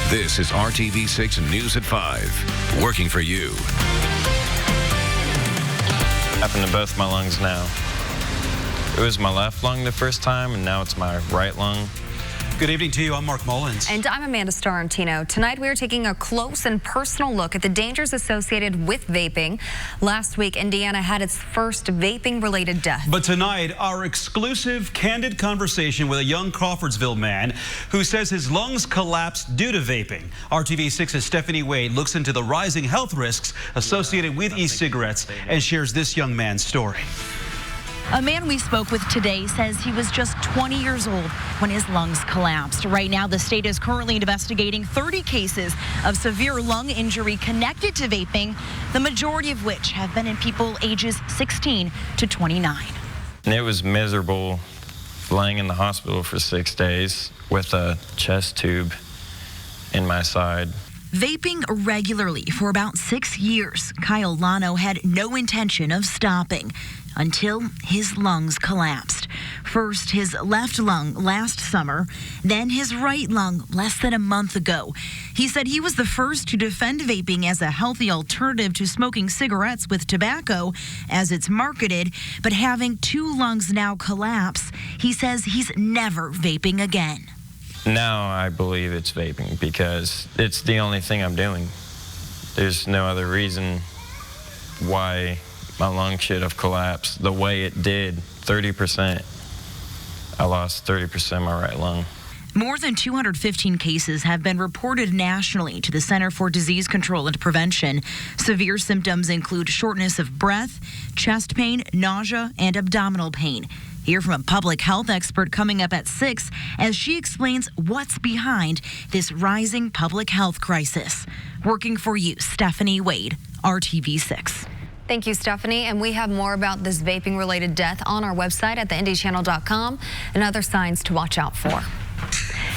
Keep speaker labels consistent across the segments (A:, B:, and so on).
A: This is RTV6 News at 5, working for you.
B: Happened to both my lungs now. It was my left lung the first time, and now it's my right lung.
C: Good evening to you. I'm Mark Mullins.
D: And I'm Amanda Starantino. Tonight we are taking a close and personal look at the dangers associated with vaping. Last week, Indiana had its first vaping-related death.
C: But tonight, our exclusive, candid conversation with a young Crawfordsville man who says his lungs collapsed due to vaping. RTV6's Stephanie Wade looks into the rising health risks associated with e-cigarettes and shares this young man's story.
E: A man we spoke with today says he was just 20 years old when his lungs collapsed. Right now, the state is currently investigating 30 cases of severe lung injury connected to vaping, the majority of which have been in people ages 16 to 29.
B: And it was miserable laying in the hospital for 6 days with a chest tube in my side.
E: Vaping regularly for about 6 years, Kyle Lano had no intention of stopping until his lungs collapsed. First, his left lung last summer, then his right lung less than a month ago. He said he was the first to defend vaping as a healthy alternative to smoking cigarettes with tobacco as it's marketed, but having two lungs now collapse, he says he's never vaping again.
B: Now I believe it's vaping because it's the only thing I'm doing. There's no other reason why my lung should have collapsed the way it did. 30%. I lost 30% of my right lung.
E: More than 215 cases have been reported nationally to the Center for Disease Control and Prevention. Severe symptoms include shortness of breath, chest pain, nausea, and abdominal pain. Hear from a public health expert coming up at 6 as she explains what's behind this rising public health crisis. Working for you, Stephanie Wade, RTV6.
D: Thank you, Stephanie. And we have more about this vaping-related death on our website at theindychannel.com and other signs to watch out for.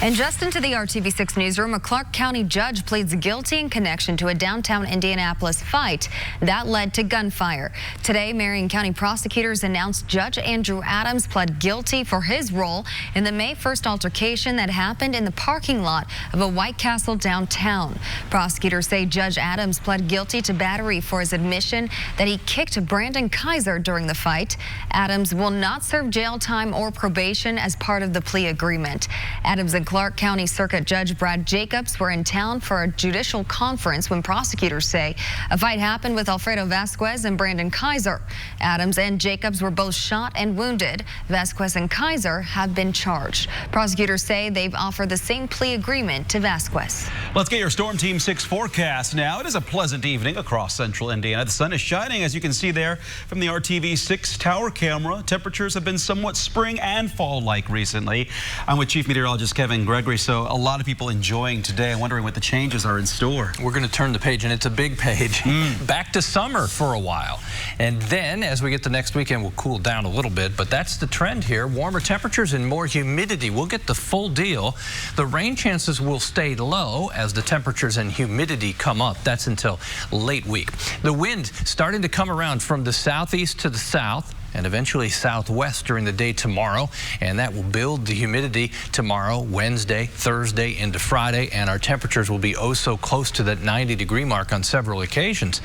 D: And just into the RTV6 newsroom, a Clark County judge pleads guilty in connection to a downtown Indianapolis fight that led to gunfire. Today, Marion County prosecutors announced Judge Andrew Adams pled guilty for his role in the May 1st altercation that happened in the parking lot of a White Castle downtown. Prosecutors say Judge Adams pled guilty to battery for his admission that he kicked Brandon Kaiser during the fight. Adams will not serve jail time or probation as part of the plea agreement. Adams and Clark County Circuit Judge Brad Jacobs were in town for a judicial conference when prosecutors say a fight happened with Alfredo Vasquez and Brandon Kaiser. Adams and Jacobs were both shot and wounded. Vasquez and Kaiser have been charged. Prosecutors say they've offered the same plea agreement to Vasquez.
C: Let's get your Storm Team 6 forecast now. It is a pleasant evening across central Indiana. The sun is shining, as you can see there from the RTV6 tower camera. Temperatures have been somewhat spring and fall-like recently. I'm with Chief Meteorologist Kevin Gregory. So a lot of people enjoying today. I'm wondering what the changes are in store.
F: We're going to turn the page, and it's a big page. Back to summer for a while. And then as we get to next weekend, we'll cool down a little bit. But that's the trend here. Warmer temperatures and more humidity. We'll get the full deal. The rain chances will stay low as the temperatures and humidity come up. That's until late week. The wind starting to come around from the southeast to the south and eventually southwest during the day tomorrow, and that will build the humidity tomorrow, Wednesday, Thursday into Friday, and our temperatures will be oh so close to that 90-degree mark on several occasions.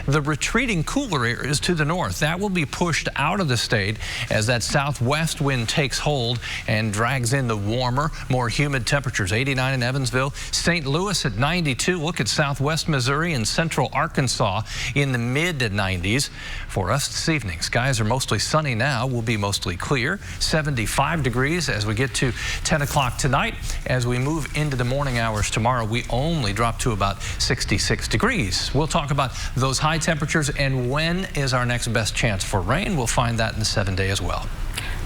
F: The retreating cooler air is to the north. That will be pushed out of the state as that southwest wind takes hold and drags in the warmer, more humid temperatures. 89 in Evansville, St. Louis at 92. Look at southwest Missouri and central Arkansas in the mid-90s. For us this evening, skies are mostly sunny now, will be mostly clear. 75 degrees as we get to 10 o'clock tonight. As we move into the morning hours tomorrow, we only drop to about 66 degrees. We'll talk about those high temperatures and when is our next best chance for rain. We'll find that in the 7-day as well.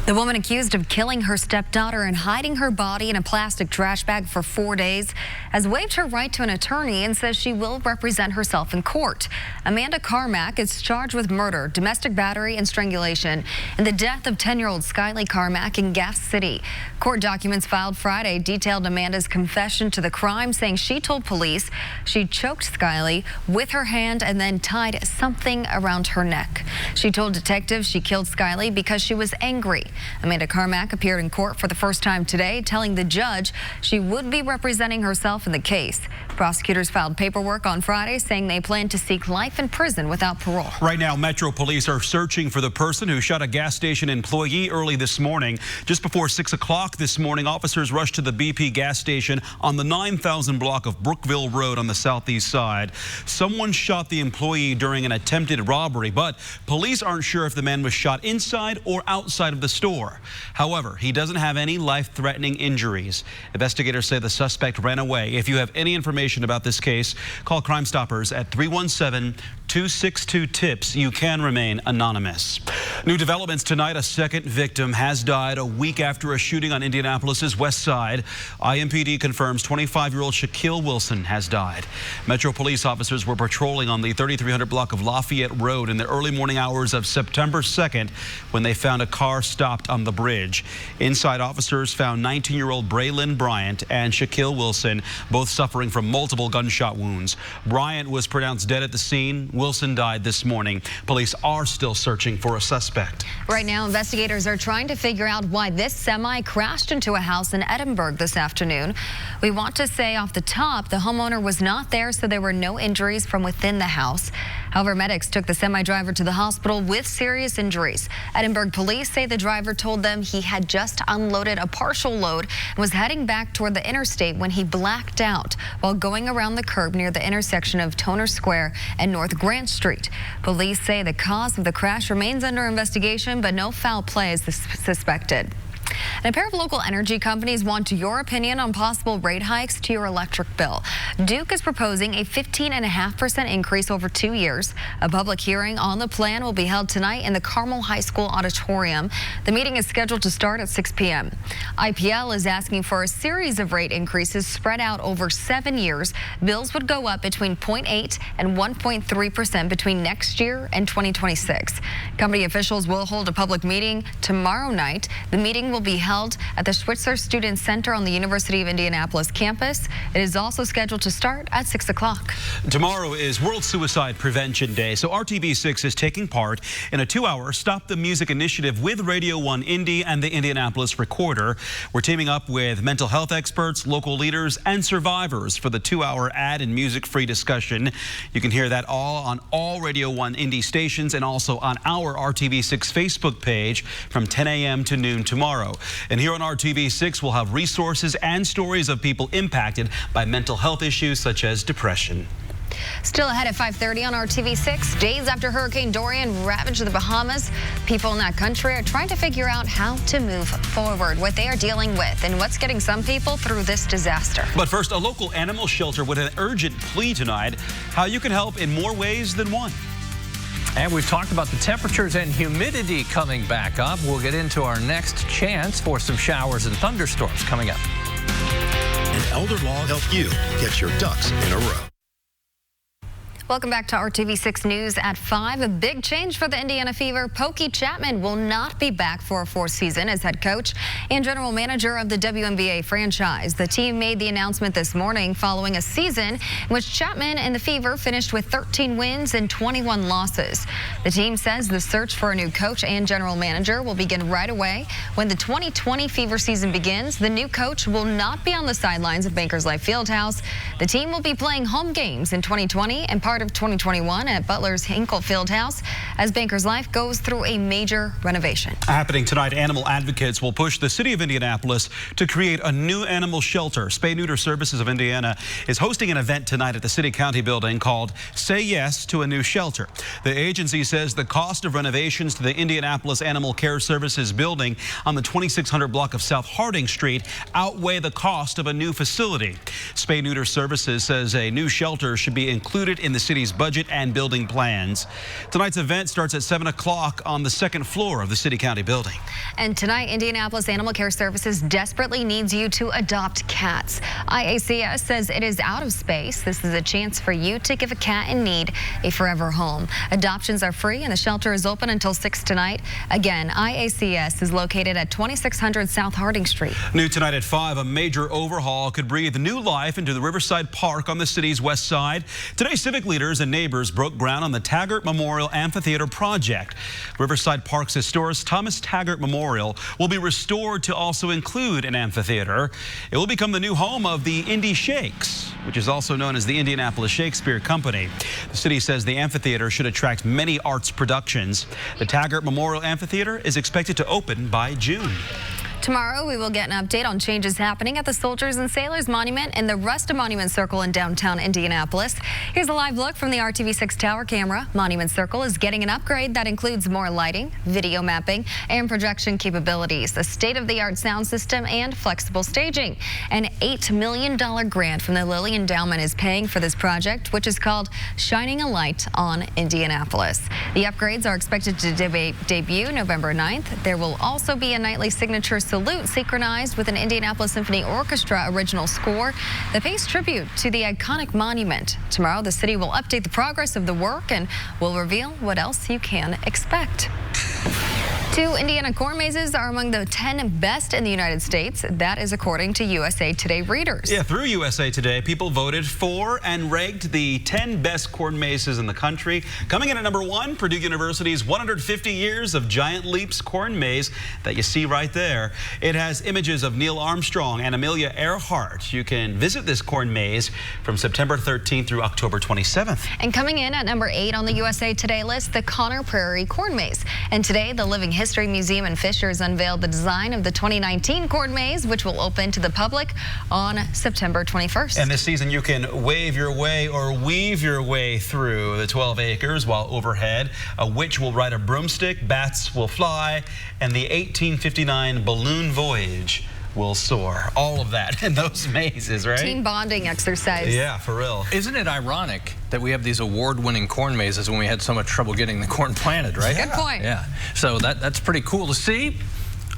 D: The woman accused of killing her stepdaughter and hiding her body in a plastic trash bag for 4 days has waived her right to an attorney and says she will represent herself in court. Amanda Carmack is charged with murder, domestic battery, and strangulation in the death of 10-year-old Skylee Carmack in Gas City. Court documents filed Friday detailed Amanda's confession to the crime, saying she told police she choked Skylee with her hand and then tied something around her neck. She told detectives she killed Skylee because she was angry. Amanda Carmack appeared in court for the first time today, telling the judge she would be representing herself in the case. Prosecutors filed paperwork on Friday saying they plan to seek life in prison without parole.
C: Right now, Metro Police are searching for the person who shot a gas station employee early this morning. Just before 6 o'clock this morning, officers rushed to the BP gas station on the 9,000 block of Brookville Road on the southeast side. Someone shot the employee during an attempted robbery, but police aren't sure if the man was shot inside or outside of the store. However, he doesn't have any life-threatening injuries. Investigators say the suspect ran away. If you have any information about this case, call Crime Stoppers at 317-262-TIPS. You can remain anonymous. New developments tonight. A second victim has died a week after a shooting on Indianapolis's west side. IMPD confirms 25-year-old Shaquille Wilson has died. Metro police officers were patrolling on the 3300 block of Lafayette Road in the early morning hours of September 2nd when they found a car stopped on the bridge. Inside, officers found 19-year-old Braylon Bryant and Shaquille Wilson, both suffering from multiple gunshot wounds. Bryant was pronounced dead at the scene. Wilson died this morning. Police are still searching for a suspect.
D: Right now, investigators are trying to figure out why this semi crashed into a house in Edinburgh this afternoon. We want to say off the top, the homeowner was not there, so there were no injuries from within the house. However, medics took the semi-driver to the hospital with serious injuries. Edinburgh police say the driver told them he had just unloaded a partial load and was heading back toward the interstate when he blacked out while going around the curb near the intersection of Toner Square and North Grant Street. Police say the cause of the crash remains under investigation, but no foul play is suspected. And a pair of local energy companies want your opinion on possible rate hikes to your electric bill. Duke is proposing a 15.5% increase over 2 years. A public hearing on the plan will be held tonight in the Carmel High School auditorium. The meeting is scheduled to start at 6 p.m. IPL is asking for a series of rate increases spread out over 7 years. Bills would go up between 0.8 and 1.3% between next year and 2026. Company officials will hold a public meeting tomorrow night. The meeting will be held at the Schweitzer Student Center on the University of Indianapolis campus. It is also scheduled to start at 6 o'clock.
C: Tomorrow is World Suicide Prevention Day, so RTV6 is taking part in a 2-hour Stop the Music initiative with Radio 1 Indy and the Indianapolis Recorder. We're teaming up with mental health experts, local leaders, and survivors for the 2-hour ad and music-free discussion. You can hear that all on all Radio 1 Indy stations and also on our RTV6 Facebook page from 10 a.m. to noon tomorrow. And here on RTV6, we'll have resources and stories of people impacted by mental health issues such as depression.
D: Still ahead at 5:30 on RTV6, days after Hurricane Dorian ravaged the Bahamas, people in that country are trying to figure out how to move forward, what they are dealing with, and what's getting some people through this disaster.
C: But first, a local animal shelter with an urgent plea tonight, how you can help in more ways than one.
F: And we've talked about the temperatures and humidity coming back up. We'll get into our next chance for some showers and thunderstorms coming up.
G: An elder law help you get your ducks in a row.
D: Welcome back to RTV6 News at 5. A big change for the Indiana Fever. Pokey Chapman will not be back for a fourth season as head coach and general manager of the WNBA franchise. The team made the announcement this morning following a season in which Chapman and the Fever finished with 13 wins and 21 losses. The team says the search for a new coach and general manager will begin right away. When the 2020 Fever season begins, the new coach will not be on the sidelines of Bankers Life Fieldhouse. The team will be playing home games in 2020 and part of 2021 at Butler's Hinkle Fieldhouse as Bankers Life goes through a major renovation.
C: Happening tonight, animal advocates will push the city of Indianapolis to create a new animal shelter. Spay Neuter Services of Indiana is hosting an event tonight at the City County building called Say Yes to a New Shelter. The agency says the cost of renovations to the Indianapolis Animal Care Services building on the 2600 block of South Harding Street outweigh the cost of a new facility. Spay Neuter Services says a new shelter should be included in the city's budget and building plans. Tonight's event starts at 7 o'clock on the second floor of the City County building.
D: And tonight, Indianapolis Animal Care Services desperately needs you to adopt cats. IACS says it is out of space. This is a chance for you to give a cat in need a forever home. Adoptions are free and the shelter is open until 6 tonight. Again, IACS is located at 2600 South Harding Street.
C: New tonight at 5, a major overhaul could breathe new life into the Riverside Park on the city's west side. Today, Civic leaders and neighbors broke ground on the Taggart Memorial Amphitheater project. Riverside Park's historic Thomas Taggart Memorial will be restored to also include an amphitheater. It will become the new home of the Indy Shakes, which is also known as the Indianapolis Shakespeare Company. The city says the amphitheater should attract many arts productions. The Taggart Memorial Amphitheater is expected to open by June.
D: Tomorrow, we will get an update on changes happening at the Soldiers and Sailors Monument and the Rust Monument Circle in downtown Indianapolis. Here's a live look from the RTV6 tower camera. Monument Circle is getting an upgrade that includes more lighting, video mapping, and projection capabilities, a state-of-the-art sound system, and flexible staging. An $8 million grant from the Lilly Endowment is paying for this project, which is called Shining a Light on Indianapolis. The upgrades are expected to debut November 9th. There will also be a nightly signature salute synchronized with an Indianapolis Symphony Orchestra original score that pays tribute to the iconic monument. Tomorrow, the city will update the progress of the work and will reveal what else you can expect. 2 Indiana corn mazes are among the 10 best in the United States. That is according to USA Today readers.
C: Yeah, through USA Today, people voted for and ranked the 10 best corn mazes in the country. Coming in at number 1, Purdue University's 150 Years of Giant Leaps corn maze that you see right there. It has images of Neil Armstrong and Amelia Earhart. You can visit this corn maze from September 13th through October 27th.
D: And coming in at number 8 on the USA Today list, the Connor Prairie Corn Maze. And today, the Living History Museum in Fishers unveiled the design of the 2019 corn maze, which will open to the public on September 21st.
C: And this season, you can wave your way or weave your way through the 12 acres, while overhead, a witch will ride a broomstick, bats will fly, and the 1859 balloon voyage will soar. All of that in those mazes, right?
D: Team bonding exercise.
C: Yeah, for real.
F: Isn't it ironic that we have these award-winning corn mazes when we had so much trouble getting the corn planted, right?
D: Good point.
F: Yeah. So that's pretty cool to see.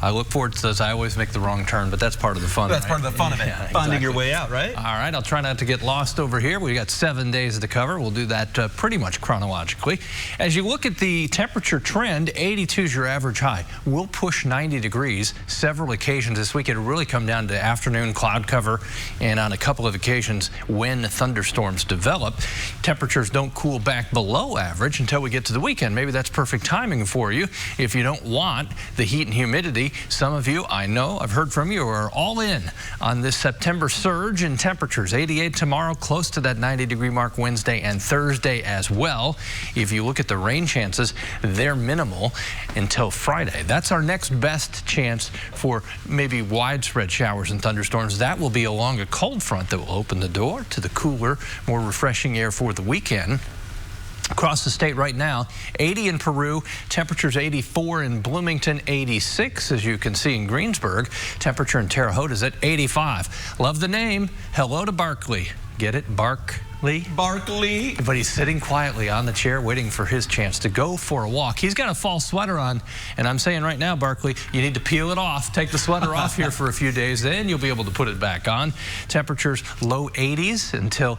F: I look forward to those. I always make the wrong turn, but that's part of the fun.
C: That's
F: right?
C: part of the fun of it.
F: Yeah,
C: Finding your way out, right?
F: All right, I'll try not to get lost over here. We got 7 days to cover. We'll do that pretty much chronologically. As you look at the temperature trend, 82 is your average high. We'll push 90 degrees several occasions this week. It'll really come down to afternoon cloud cover, and on a couple of occasions when thunderstorms develop. Temperatures don't cool back below average until we get to the weekend. Maybe that's perfect timing for you. If you don't want the heat and humidity, some of you, I know, I've heard from you, are all in on this September surge in temperatures. 88 tomorrow, close to that 90-degree mark Wednesday and Thursday as well. If you look at the rain chances, they're minimal until Friday. That's our next best chance for maybe widespread showers and thunderstorms. That will be along a cold front that will open the door to the cooler, more refreshing air for the weekend. Across the state right now, 80 in Peru, temperatures 84 in Bloomington, 86, as you can see in Greensburg. Temperature in Terre Haute is at 85. Love the name. Hello to Barkley. Get it? Barkley?
C: Barkley.
F: But he's sitting quietly on the chair waiting for his chance to go for a walk. He's got a fall sweater on, and I'm saying right now, Barkley, you need to peel it off. Take the sweater off here for a few days, then you'll be able to put it back on. Temperatures low 80s until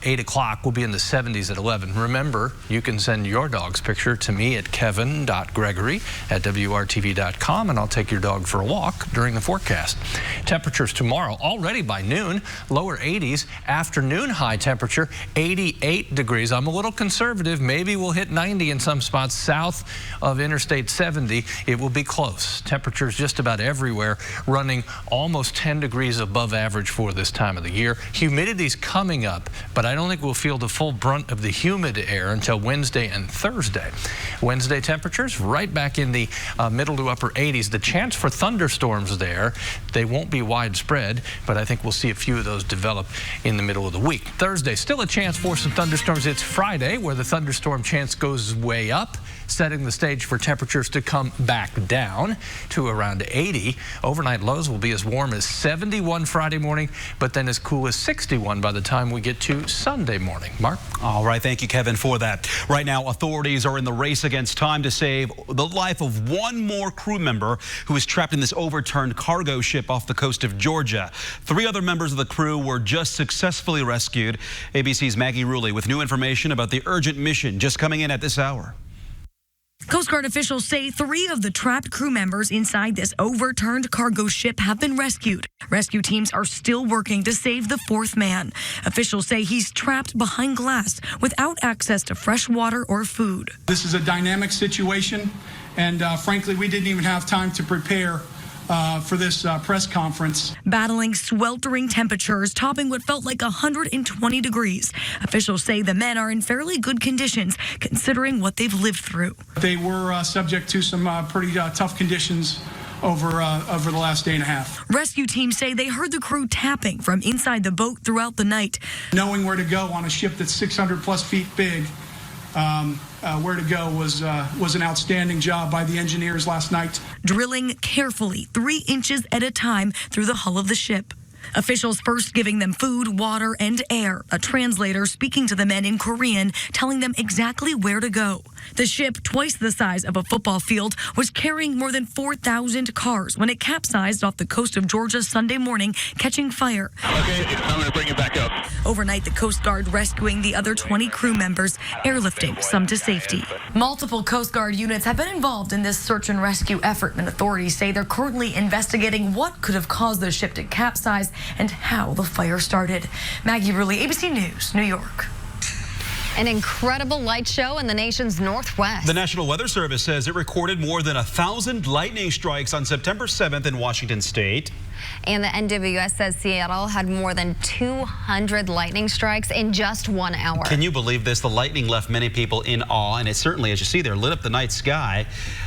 F: 8 o'clock. We'll be in the 70s at 11. Remember, you can send your dog's picture to me at kevin.gregory@wrtv.com, and I'll take your dog for a walk during the forecast. Temperatures tomorrow, already by noon, lower 80s. Afternoon high temperature, 88 degrees. I'm a little conservative. Maybe we'll hit 90 in some spots south of Interstate 70. It will be close. Temperatures just about everywhere running almost 10 degrees above average for this time of the year. Humidity's coming up, but I don't think we'll feel the full brunt of the humid air until Wednesday and Thursday. Wednesday temperatures right back in the middle to upper 80s. The chance for thunderstorms there, they won't be widespread, but I think we'll see a few of those develop in the middle of the week. Thursday, still a chance for some thunderstorms. It's Friday where the thunderstorm chance goes way up, setting the stage for temperatures to come back down to around 80. Overnight lows will be as warm as 71 Friday morning, but then as cool as 61 by the time we get to Sunday morning. Mark?
C: All right, thank you, Kevin, for that. Right now, authorities are in the race against time to save the life of one more crew member who was trapped in this overturned cargo ship off the coast of Georgia. 3 other members of the crew were just successfully rescued. ABC's Maggie Ruley with new information about the urgent mission just coming in at this hour.
H: Coast Guard officials say 3 of the trapped crew members inside this overturned cargo ship have been rescued. Rescue teams are still working to save the 4th man. Officials say he's trapped behind glass without access to fresh water or food.
I: This is a dynamic situation, and frankly, we didn't even have time to prepare for this press conference.
H: Battling sweltering temperatures topping what felt like 120 degrees. Officials say the men are in fairly good conditions considering what they've lived through.
I: They were subject to some pretty tough conditions over the last day and a half.
H: Rescue teams say they heard the crew tapping from inside the boat throughout the night.
I: Knowing where to go on a ship that's 600 plus feet big, where to go was an outstanding job by the engineers last night.
H: Drilling carefully 3 inches at a time through the hull of the ship. Officials first giving them food, water, and air. A translator speaking to the men in Korean, telling them exactly where to go. The ship, twice the size of a football field, was carrying more than 4,000 cars when it capsized off the coast of Georgia Sunday morning, catching fire.
J: Okay, I'm going to bring it back up.
H: Overnight, the Coast Guard rescuing the other 20 crew members, airlifting some to safety. Multiple Coast Guard units have been involved in this search and rescue effort, and authorities say they're currently investigating what could have caused the ship to capsize and how the fire started. Maggie Rulli, ABC News, New York.
D: An incredible light show in the nation's northwest.
C: The National Weather Service says it recorded more than 1,000 lightning strikes on September 7th in Washington State.
D: And the NWS says Seattle had more than 200 lightning strikes in just 1 hour.
C: Can you believe this? The lightning left many people in awe, and it certainly, as you see there, lit up the night sky.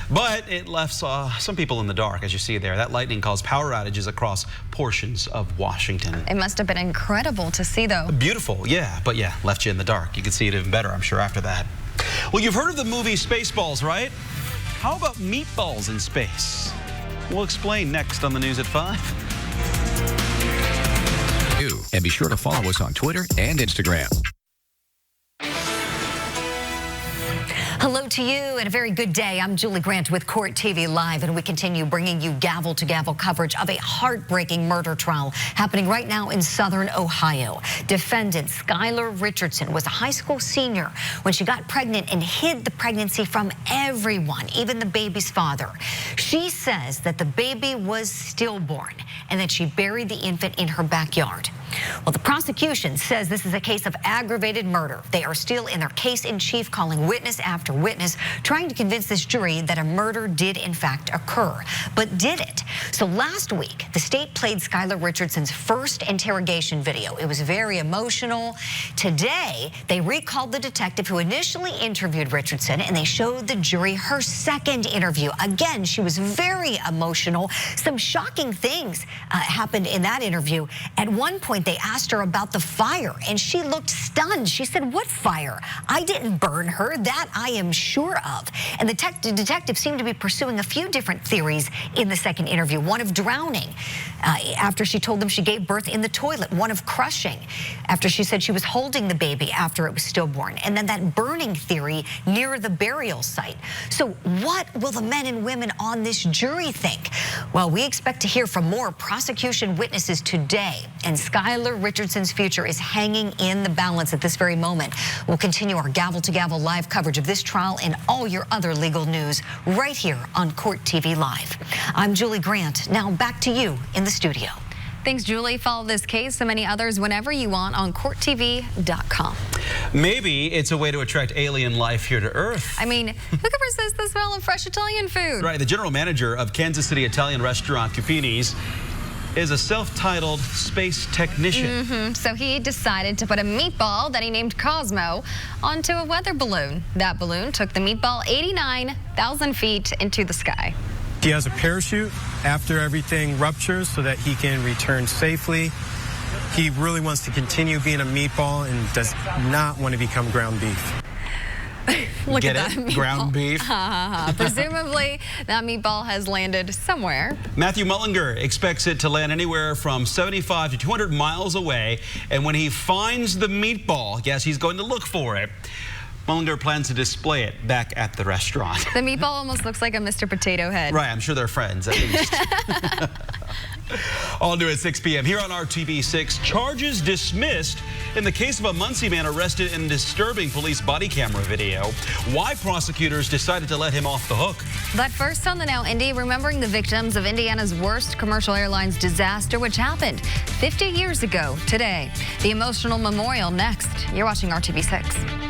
C: But it left some people in the dark, as you see there. That lightning caused power outages across portions of Washington.
D: It must have been incredible to see, though.
C: Beautiful, yeah. But yeah, left you in the dark. You can see it even better, I'm sure, after that. Well, you've heard of the movie Spaceballs, right? How about meatballs in space? We'll explain next on the News at 5.
A: And be sure to follow us on Twitter and Instagram.
D: Hello to you and a very good day. I'm Julie Grant with Court TV Live, and we continue bringing you gavel-to-gavel coverage of a heartbreaking murder trial happening right now in southern Ohio. Defendant Skylar Richardson was a high school senior when she got pregnant and hid the pregnancy from everyone, even the baby's father. She says that the baby was stillborn and that she buried the infant in her backyard. Well, the prosecution says this is a case of aggravated murder. They are still in their case in chief, calling witness after witness, trying to convince this jury that a murder did in fact occur. But did it? So last week, the state played Skylar Richardson's first interrogation video. It was very emotional. Today, they recalled the detective who initially interviewed Richardson, and they showed the jury her second interview. Again, she was very emotional. Some shocking things happened in that interview. At one point, they asked her about the fire, and she looked stunned. She said, "What fire? I didn't burn her. That I am sure of." And the detective seemed to be pursuing a few different theories in the second interview. One of drowning, after she told them she gave birth in the toilet. One of crushing, after she said she was holding the baby after it was stillborn. And then that burning theory near the burial site. So what will the men and women on this jury think? Well, we expect to hear from more prosecution witnesses today, and Skylar Richardson's future is hanging in the balance at this very moment. We'll continue our gavel-to-gavel live coverage of this trial and all your other legal news right here on Court TV Live. I'm Julie Grant. Now back to you in the studio. Thanks, Julie. Follow this case and many others whenever you want on CourtTV.com.
C: Maybe it's a way to attract alien life here to Earth.
D: I mean, who could resist the smell of fresh Italian food?
C: Right. The general manager of Kansas City Italian restaurant Cupini's is a self-titled space technician.
D: So he decided to put a meatball that he named Cosmo onto a weather balloon. That balloon took the meatball 89,000 feet into the sky.
K: He has a parachute after everything ruptures so that he can return safely. He really wants to continue being a meatball and does not want to become ground beef.
D: Look
C: Get
D: at that
C: it?
D: meatball.
C: Ground beef.
D: Presumably, that meatball has landed somewhere.
C: Matthew Mullinger expects it to land anywhere from 75 to 200 miles away. And when he finds the meatball, yes, he's going to look for it. Mullinger plans to display it back at the restaurant.
D: The meatball almost looks like a Mr. Potato Head.
C: Right, I'm sure they're friends at least. All new at 6 p.m. here on RTV6. Charges dismissed in the case of a Muncie man arrested in disturbing police body camera video. Why prosecutors decided to let him off the hook.
D: But first on the Now Indy, remembering the victims of Indiana's worst commercial airlines disaster, which happened 50 years ago today. The emotional memorial next. You're watching RTV6.